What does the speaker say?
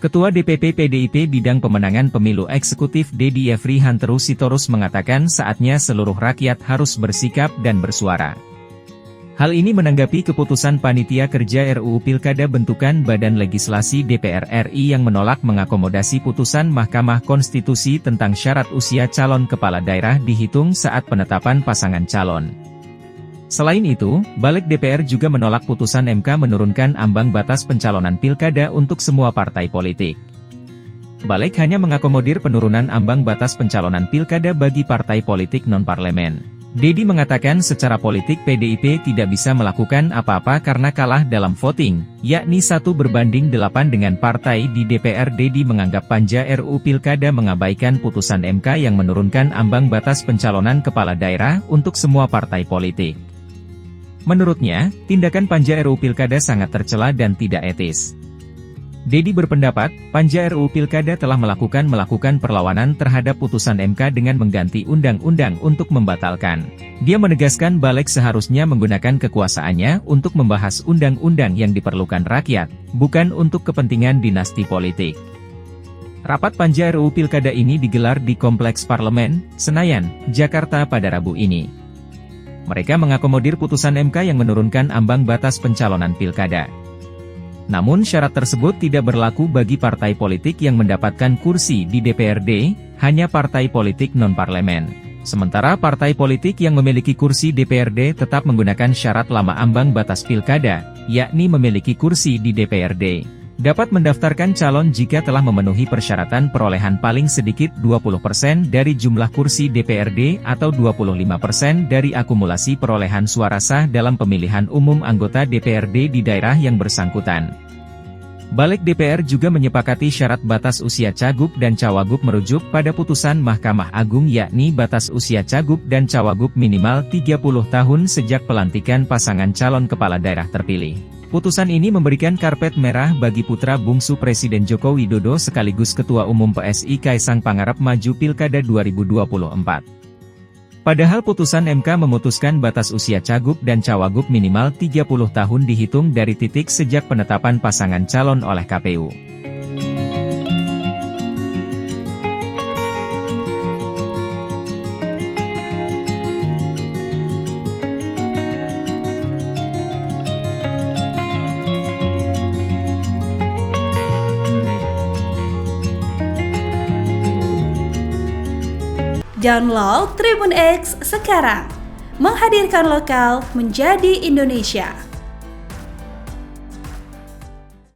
Ketua DPP PDIP Bidang Pemenangan Pemilu Eksekutif Dedi Yefri Hanteru Sitorus mengatakan saatnya seluruh rakyat harus bersikap dan bersuara. Hal ini menanggapi keputusan Panitia Kerja RUU Pilkada bentukan Badan Legislasi DPR RI yang menolak mengakomodasi putusan Mahkamah Konstitusi tentang syarat usia calon kepala daerah dihitung saat penetapan pasangan calon. Selain itu, Balik DPR juga menolak putusan MK menurunkan ambang batas pencalonan pilkada untuk semua partai politik. Balik hanya mengakomodir penurunan ambang batas pencalonan pilkada bagi partai politik non-parlemen. Dedi mengatakan secara politik PDIP tidak bisa melakukan apa-apa karena kalah dalam voting, yakni 1:8 dengan partai di DPR. Dedi menganggap Panja RUU Pilkada mengabaikan putusan MK yang menurunkan ambang batas pencalonan kepala daerah untuk semua partai politik. Menurutnya, tindakan Panja RUU Pilkada sangat tercela dan tidak etis. Dedi berpendapat, Panja RUU Pilkada telah melakukan perlawanan terhadap putusan MK dengan mengganti undang-undang untuk membatalkan. Dia menegaskan Balik seharusnya menggunakan kekuasaannya untuk membahas undang-undang yang diperlukan rakyat, bukan untuk kepentingan dinasti politik. Rapat Panja RUU Pilkada ini digelar di Kompleks Parlemen, Senayan, Jakarta pada Rabu ini. Mereka mengakomodir putusan MK yang menurunkan ambang batas pencalonan pilkada. Namun syarat tersebut tidak berlaku bagi partai politik yang mendapatkan kursi di DPRD, hanya partai politik non-parlemen. Sementara partai politik yang memiliki kursi DPRD tetap menggunakan syarat lama ambang batas pilkada, yakni memiliki kursi di DPRD. Dapat mendaftarkan calon jika telah memenuhi persyaratan perolehan paling sedikit 20% dari jumlah kursi DPRD atau 25% dari akumulasi perolehan suara sah dalam pemilihan umum anggota DPRD di daerah yang bersangkutan. Balik DPR juga menyepakati syarat batas usia cagup dan cawagup merujuk pada putusan Mahkamah Agung yakni batas usia cagup dan cawagup minimal 30 tahun sejak pelantikan pasangan calon kepala daerah terpilih. Putusan ini memberikan karpet merah bagi putra bungsu Presiden Joko Widodo sekaligus Ketua Umum PSI Kaisang Pangarep maju Pilkada 2024. Padahal putusan MK memutuskan batas usia cagup dan cawagup minimal 30 tahun dihitung dari titik sejak penetapan pasangan calon oleh KPU. Download Tribun X sekarang, menghadirkan lokal menjadi Indonesia.